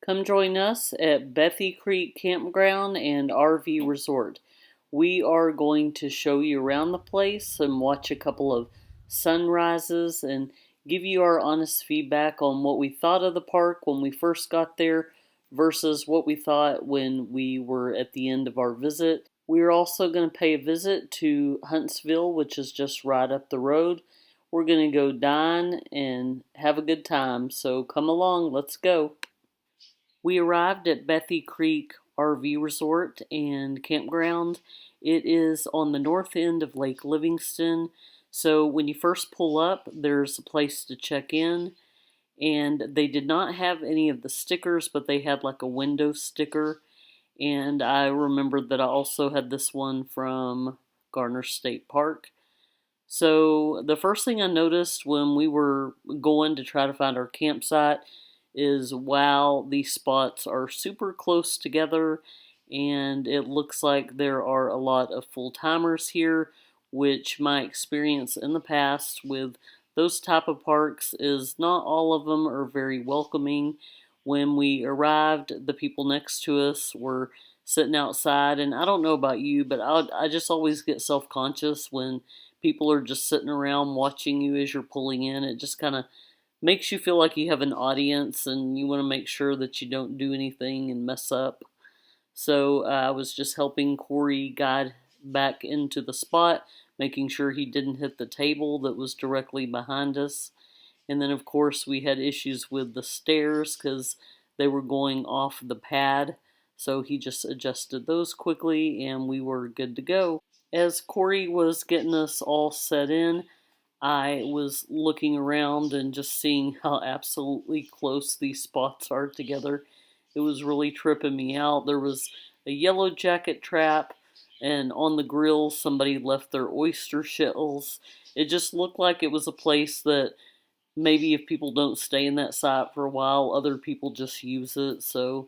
Come join us at Bethy Creek Campground and RV Resort. We are going to show you around the place and watch a couple of sunrises and give you our honest feedback on what we thought of the park when we first got there versus what we thought when we were at the end of our visit. We are also going to pay a visit to Huntsville, which is just right up the road. We're going to go dine and have a good time, so come along, let's go. We arrived at Bethy Creek RV Resort and Campground. It is on the north end of Lake Livingston. So when you first pull up, there's a place to check in. And they did not have any of the stickers, but they had like a window sticker. And I remembered that I also had this one from Garner State Park. So the first thing I noticed when we were going to try to find our campsite is wow, these spots are super close together, and it looks like there are a lot of full-timers here, which my experience in the past with those type of parks is not all of them are very welcoming. When we arrived, the people next to us were sitting outside, and I don't know about you, but I just always get self-conscious when people are just sitting around watching you as you're pulling in. It just kind of makes you feel like you have an audience and you want to make sure that you don't do anything and mess up. So I was just helping Corey guide back into the spot, making sure he didn't hit the table that was directly behind us. And then, of course, we had issues with the stairs because they were going off the pad. So he just adjusted those quickly and we were good to go. As Corey was getting us all set in, I was looking around and just seeing how absolutely close these spots are together. It was really tripping me out. There was a yellow jacket trap, and on the grill, somebody left their oyster shells. It just looked like it was a place that maybe if people don't stay in that site for a while, other people just use it. So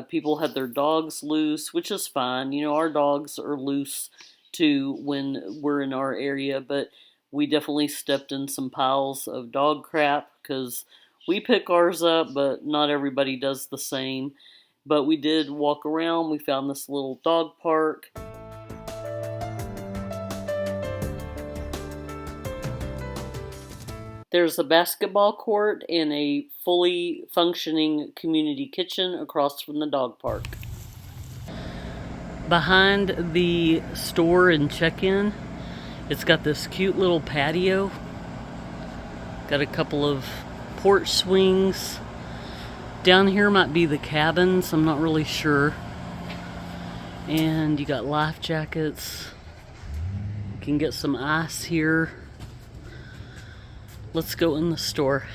people had their dogs loose, which is fine. You know, our dogs are loose too when we're in our area, but we definitely stepped in some piles of dog crap because we pick ours up, but not everybody does the same. But we did walk around. We found this little dog park. There's a basketball court and a fully functioning community kitchen across from the dog park. Behind the store and check-in, it's got this cute little patio. Got a couple of porch swings. Down here might be the cabins, I'm not really sure. And you got life jackets. You can get some ice here. Let's go in the store.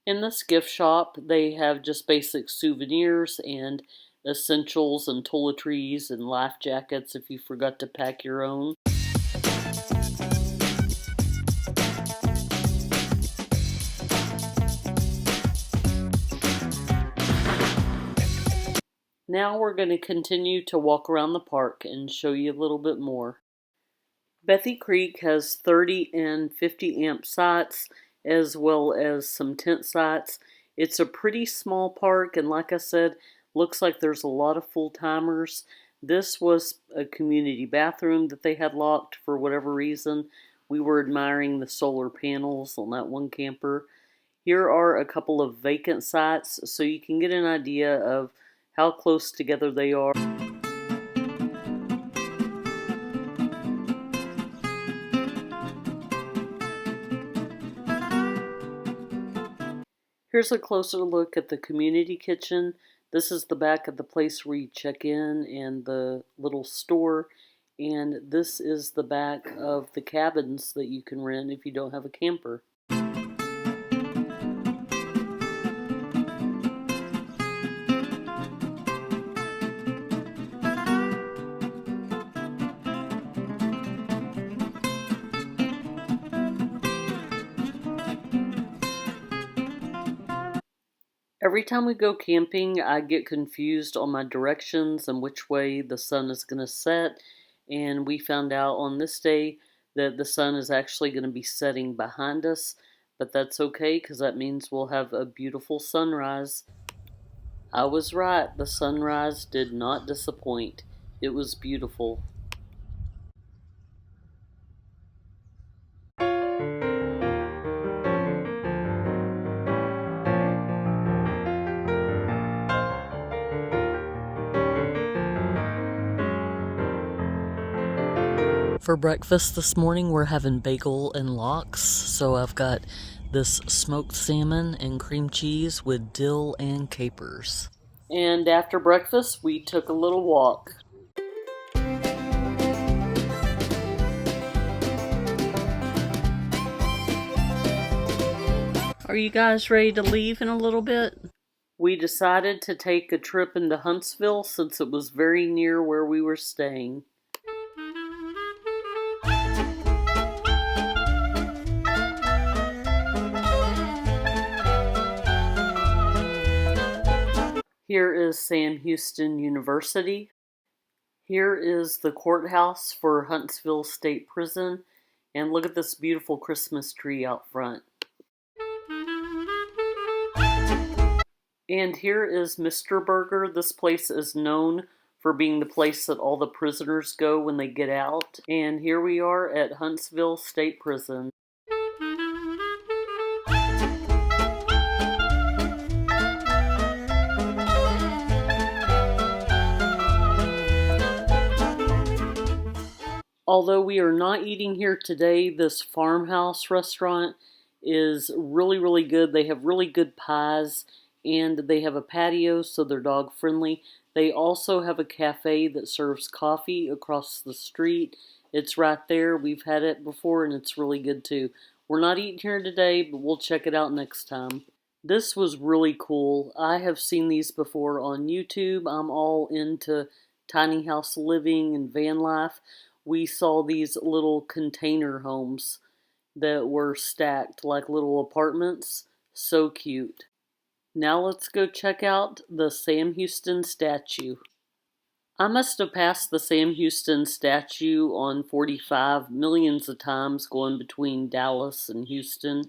In this gift shop, they have just basic souvenirs and essentials and toiletries and life jackets if you forgot to pack your own. Now we're going to continue to walk around the park and show you a little bit more. Bethy Creek has 30 and 50 amp sites as well as some tent sites. It's a pretty small park, and like I said, looks like there's a lot of full-timers. This was a community bathroom that they had locked for whatever reason. We were admiring the solar panels on that one camper. Here are a couple of vacant sites so you can get an idea of how close together they are. Here's a closer look at the community kitchen. This is the back of the place where you check in and the little store. And this is the back of the cabins that you can rent if you don't have a camper. Every time we go camping, I get confused on my directions and which way the sun is going to set. And we found out on this day that the sun is actually going to be setting behind us. But that's okay because that means we'll have a beautiful sunrise. I was right, the sunrise did not disappoint. It was beautiful. For breakfast this morning, we're having bagel and lox. So I've got this smoked salmon and cream cheese with dill and capers. And after breakfast, we took a little walk. Are you guys ready to leave in a little bit? We decided to take a trip into Huntsville since it was very near where we were staying. Here is Sam Houston University. Here is the courthouse for Huntsville State Prison. And look at this beautiful Christmas tree out front. And here is Mr. Burger. This place is known for being the place that all the prisoners go when they get out. And here we are at Huntsville State Prison. Although we are not eating here today, this farmhouse restaurant is really, really good. They have really good pies and they have a patio, so they're dog friendly. They also have a cafe that serves coffee across the street. It's right there. We've had it before and it's really good too. We're not eating here today, but we'll check it out next time. This was really cool. I have seen these before on YouTube. I'm all into tiny house living and van life. We saw these little container homes that were stacked like little apartments. So cute. Now let's go check out the Sam Houston statue. I must have passed the Sam Houston statue on 45 millions of times going between Dallas and Houston.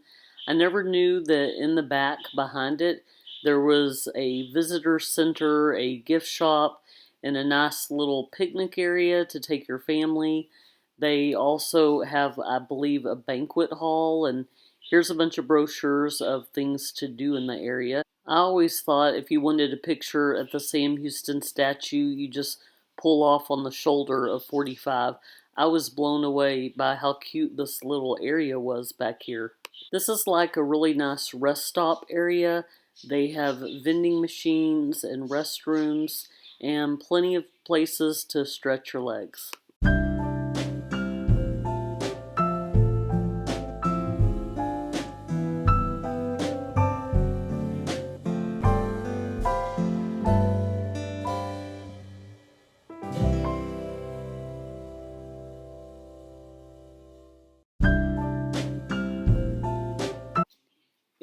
I never knew that in the back behind it there was a visitor center, a gift shop, and a nice little picnic area to take your family. They also have, I believe, a banquet hall, and here's a bunch of brochures of things to do in the area. I always thought if you wanted a picture at the Sam Houston statue, you just pull off on the shoulder of 45. I was blown away by how cute this little area was back here. This is like a really nice rest stop area. They have vending machines and restrooms and plenty of places to stretch your legs.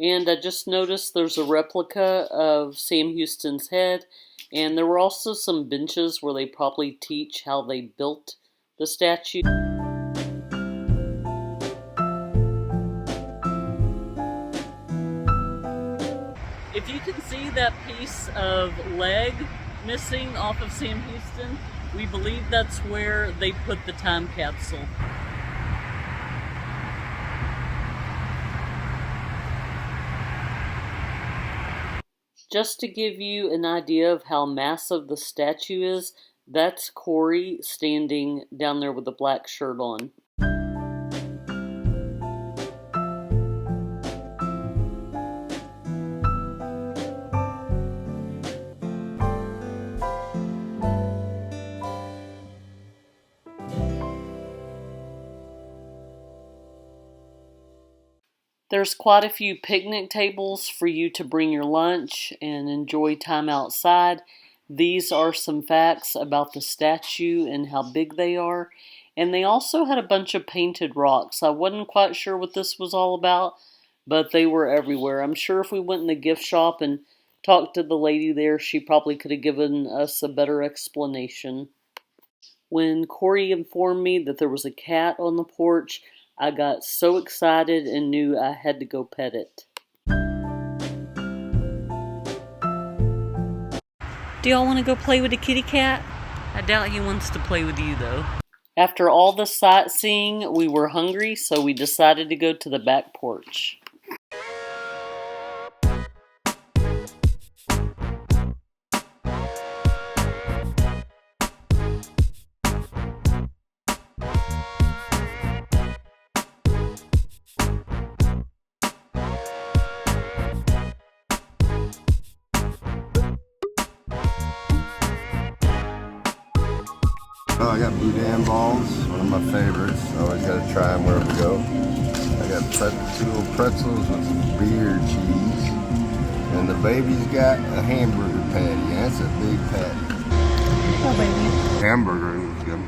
And I just noticed there's a replica of Sam Houston's head, and there were also some benches where they probably teach how they built the statue. If you can see that piece of leg missing off of Sam Houston, we believe that's where they put the time capsule. Just to give you an idea of how massive the statue is, that's Corey standing down there with a black shirt on. There's quite a few picnic tables for you to bring your lunch and enjoy time outside. These are some facts about the statue and how big they are. And they also had a bunch of painted rocks. I wasn't quite sure what this was all about, but they were everywhere. I'm sure if we went in the gift shop and talked to the lady there, she probably could have given us a better explanation. When Corey informed me that there was a cat on the porch, I got so excited and knew I had to go pet it. Do y'all want to go play with the kitty cat? I doubt he wants to play with you, though. After all the sightseeing, we were hungry, so we decided to go to the back porch. Oh, I got boudin balls, one of my favorites. I always got to try them wherever we go. I got little pretzels with some beer cheese. And the baby's got a hamburger patty. That's a big patty. Oh, baby. Hamburger was good.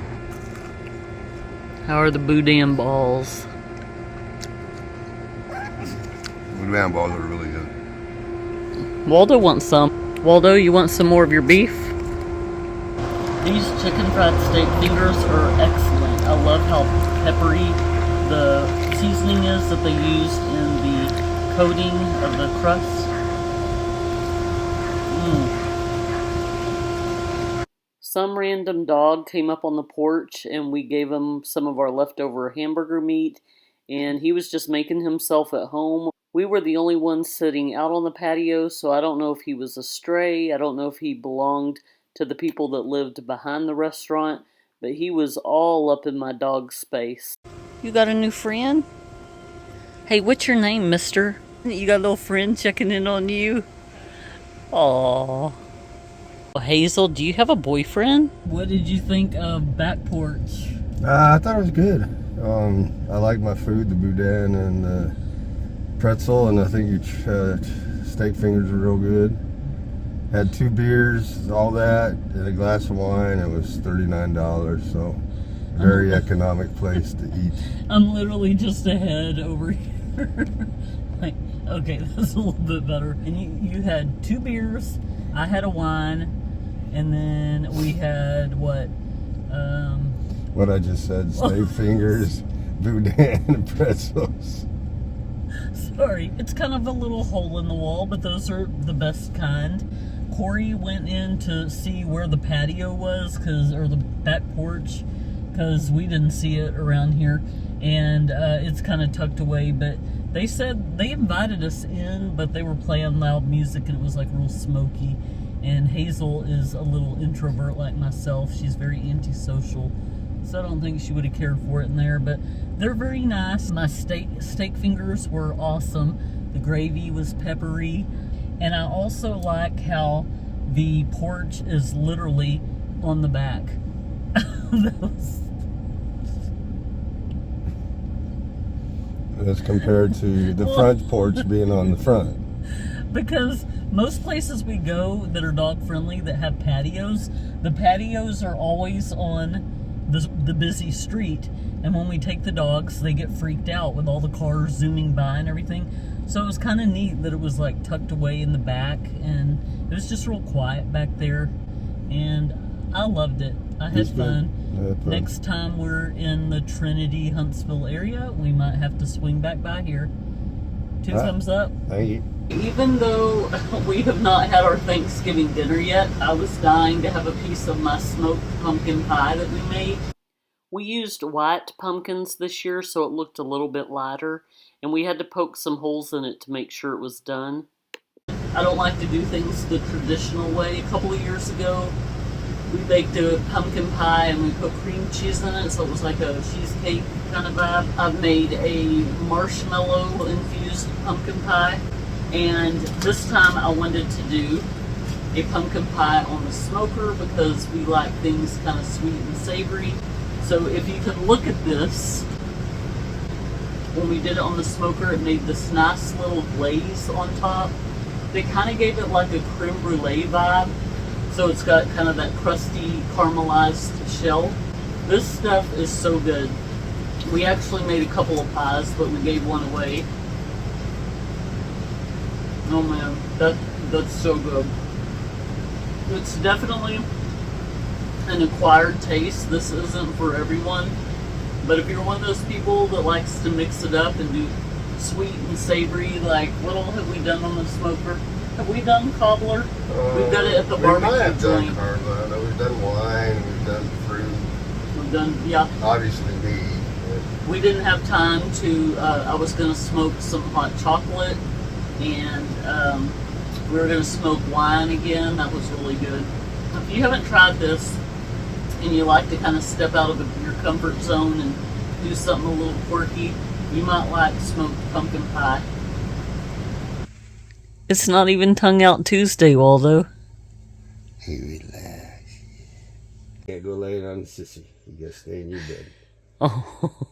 How are the boudin balls? Boudin balls are really good. Waldo wants some. Waldo, you want some more of your beef? These chicken fried steak fingers are excellent. I love how peppery the seasoning is that they used in the coating of the crust. Some random dog came up on the porch and we gave him some of our leftover hamburger meat, and he was just making himself at home. We were the only ones sitting out on the patio, so I don't know if he was a stray. I don't know if he belonged to the people that lived behind the restaurant, but he was all up in my dog's space. You got a new friend? Hey, what's your name, mister? You got a little friend checking in on you? Aww. Hazel, do you have a boyfriend? What did you think of back porch? I thought it was good. I liked my food, the boudin and the pretzel, and I think your steak fingers were real good. Had 2 beers, all that, and a glass of wine. It was $39, so very economic place to eat. I'm literally just ahead over here. Like, okay, that's a little bit better. And you had 2 beers, I had a wine, and then we had what? What I just said, steak fingers, boudin, and pretzels. Sorry, it's kind of a little hole in the wall, but those are the best kind. Corey went in to see where the patio was, or the back porch, because we didn't see it around here, and it's kind of tucked away, but they said they invited us in, but they were playing loud music and it was like real smoky, and Hazel is a little introvert like myself. She's very antisocial, so I don't think she would have cared for it in there, but they're very nice. My steak fingers were awesome. The gravy was peppery. And I also like how the porch is literally on the back. As compared to the front porch being on the front. Because most places we go that are dog friendly, that have patios, the patios are always on the busy street. And when we take the dogs, they get freaked out with all the cars zooming by and everything. So it was kind of neat that it was like tucked away in the back, and it was just real quiet back there, and I loved it. I had fun. Next time we're in the Trinity, Huntsville area, we might have to swing back by here. 2 thumbs up. Thank you. Even though we have not had our Thanksgiving dinner yet, I was dying to have a piece of my smoked pumpkin pie that we made. We used white pumpkins this year, so it looked a little bit lighter, and we had to poke some holes in it to make sure it was done. I don't like to do things the traditional way. A couple of years ago, we baked a pumpkin pie and we put cream cheese in it, so it was like a cheesecake kind of vibe. I've made a marshmallow-infused pumpkin pie, and this time I wanted to do a pumpkin pie on the smoker because we like things kind of sweet and savory. So if you can look at this, when we did it on the smoker, it made this nice little glaze on top. They kind of gave it like a creme brulee vibe. So it's got kind of that crusty caramelized shell. This stuff is so good. We actually made a couple of pies, but we gave one away. Oh man, that's so good. It's definitely an acquired taste. This isn't for everyone, but if you're one of those people that likes to mix it up and do sweet and savory, like what all have we done on the smoker? Have we done cobbler? We've got it at the We might barbecue have done joint. Carla. I know we've done wine, we've done fruit, We've done, yeah. obviously meat. We didn't have time to, I was going to smoke some hot chocolate, and we were going to smoke wine again. That was really good. If you haven't tried this and you like to kind of step out of your comfort zone and do something a little quirky, you might like smoked pumpkin pie. It's not even Tongue Out Tuesday, Waldo. Hey, relax. Can't go lay it on the sissy. You gotta stay in your bed. Oh.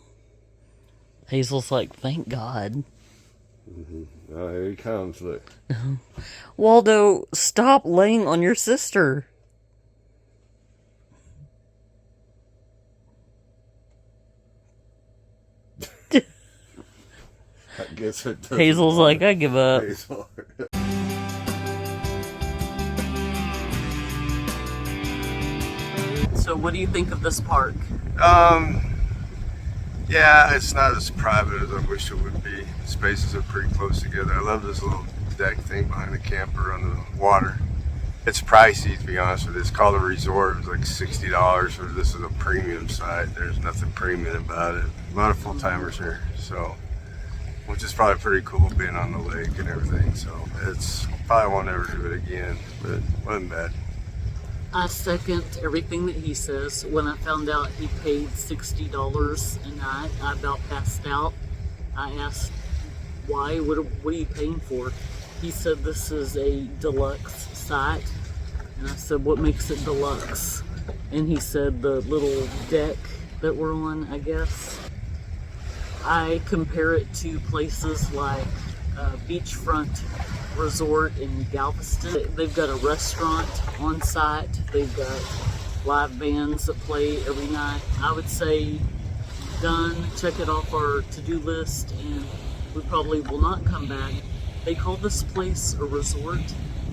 Hazel's like, thank God. Mm-hmm. Oh, here he comes, look. Waldo, stop laying on your sister. I guess it doesn't Hazel's matter. like, I give up. Hazel. So what do you think of this park? Yeah, it's not as private as I wish it would be. Spaces are pretty close together. I love this little deck thing behind the camper on the water. It's pricey, to be honest with you. It's called a resort. It's like $60 for this is a premium site. There's nothing premium about it. A lot of full timers here, so which is probably pretty cool being on the lake and everything. So it's probably won't ever do it again, but it wasn't bad. I second everything that he says. When I found out he paid $60 a night, I about passed out. I asked, why? What are you paying for? He said this is a deluxe site. And I said, what makes it deluxe? And he said the little deck that we're on, I guess. I compare it to places like Beachfront Resort in Galveston. They've got a restaurant on site. They've got live bands that play every night. I would say done, check it off our to-do list, and we probably will not come back. They call this place a resort.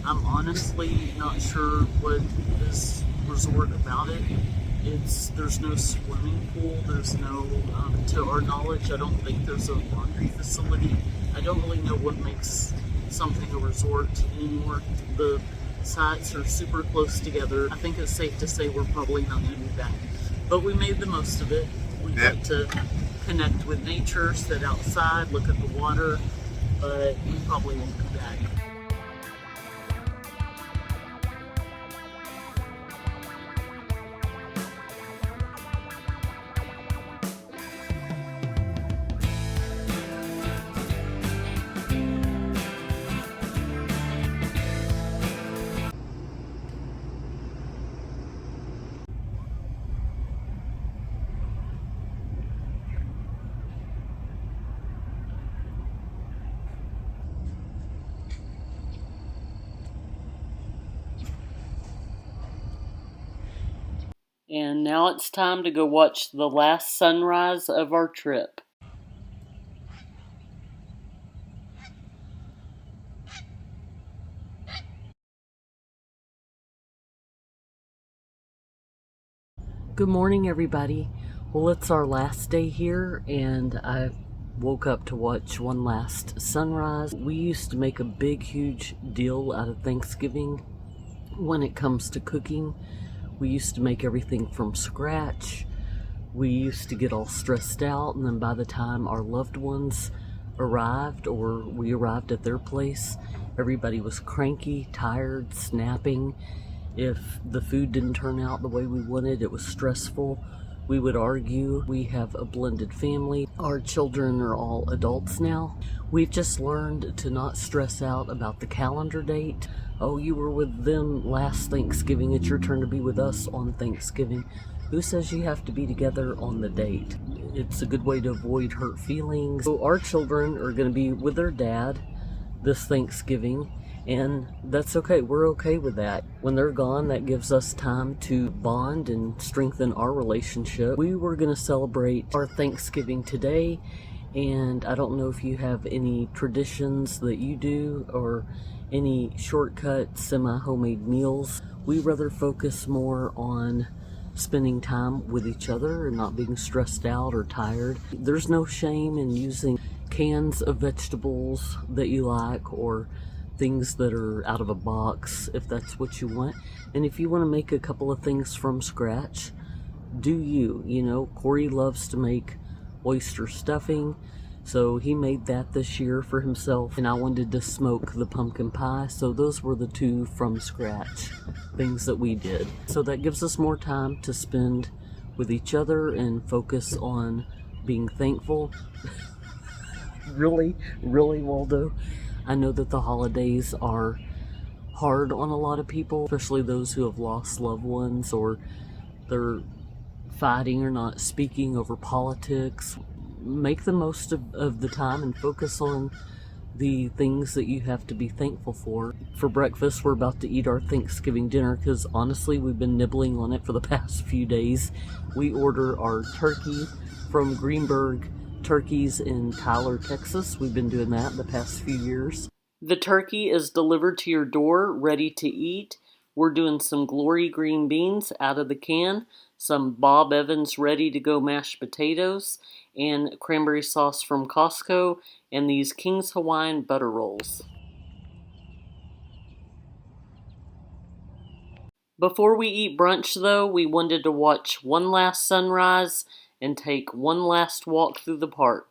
I'm honestly not sure what is resort about it. There's no swimming pool, there's no, to our knowledge, I don't think there's a laundry facility. I don't really know what makes something a resort anymore. The sites are super close together. I think it's safe to say we're probably not going to be back. But we made the most of it. We got to connect with nature, sit outside, look at the water, but we probably won't be back. And now it's time to go watch the last sunrise of our trip. Good morning, everybody. Well, it's our last day here, and I woke up to watch one last sunrise. We used to make a big, huge deal out of Thanksgiving when it comes to cooking. We used to make everything from scratch. We used to get all stressed out, and then by the time our loved ones arrived or we arrived at their place, everybody was cranky, tired, snapping. If the food didn't turn out the way we wanted, it was stressful. We would argue. We have a blended family. Our children are all adults now. We've just learned to not stress out about the calendar date. Oh, you were with them last Thanksgiving. It's your turn to be with us on Thanksgiving. Who says you have to be together on the date? It's a good way to avoid hurt feelings. So our children are going to be with their dad this Thanksgiving, and that's okay. We're okay with that. When they're gone, that gives us time to bond and strengthen our relationship. We were going to celebrate our Thanksgiving today, and I don't know if you have any traditions that you do or any shortcut semi-homemade meals. We rather focus more on spending time with each other and not being stressed out or tired. There's no shame in using cans of vegetables that you like or things that are out of a box if that's what you want. And if you want to make a couple of things from scratch, do you. You know, Corey loves to make oyster stuffing, so he made that this year for himself, and I wanted to smoke the pumpkin pie, so those were the two from scratch things that we did. So that gives us more time to spend with each other and focus on being thankful. Really, Waldo, I know that the holidays are hard on a lot of people, especially those who have lost loved ones, or they're fighting or not speaking over politics. Make the most of the time and focus on the things that you have to be thankful for. For breakfast, we're about to eat our Thanksgiving dinner because honestly, we've been nibbling on it for the past few days. We order our turkey from Greenberg Turkeys in Tyler, Texas. We've been doing that the past few years. The turkey is delivered to your door, ready to eat. We're doing some Glory green beans out of the can, some Bob Evans ready to go mashed potatoes, and cranberry sauce from Costco, and these King's Hawaiian butter rolls. Before we eat brunch, though, we wanted to watch one last sunrise and take one last walk through the park.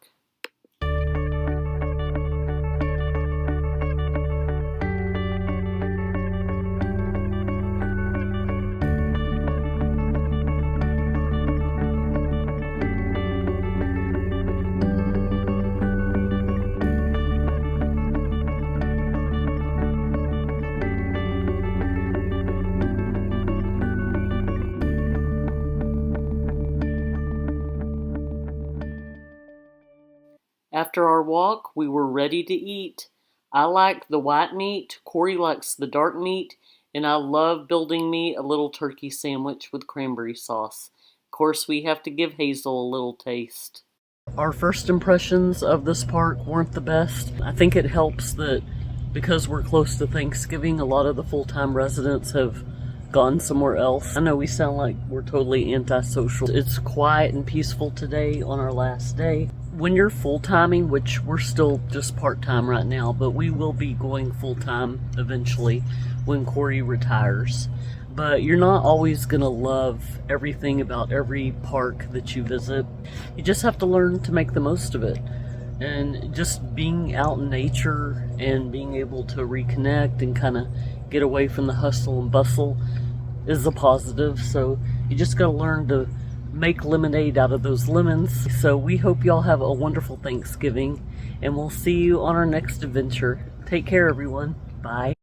After our walk, we were ready to eat. I liked the white meat, Corey likes the dark meat, and I love building me a little turkey sandwich with cranberry sauce. Of course, we have to give Hazel a little taste. Our first impressions of this park weren't the best. I think it helps that because we're close to Thanksgiving, a lot of the full-time residents have gone somewhere else. I know we sound like we're totally antisocial. It's quiet and peaceful today on our last day. When you're full-timing, which we're still just part-time right now, but we will be going full-time eventually when Corey retires. But you're not always gonna love everything about every park that you visit. You just have to learn to make the most of it. And just being out in nature and being able to reconnect and kind of get away from the hustle and bustle is a positive. So you just gotta learn to make lemonade out of those lemons. So we hope y'all have a wonderful Thanksgiving, and we'll see you on our next adventure. Take care, everyone. Bye.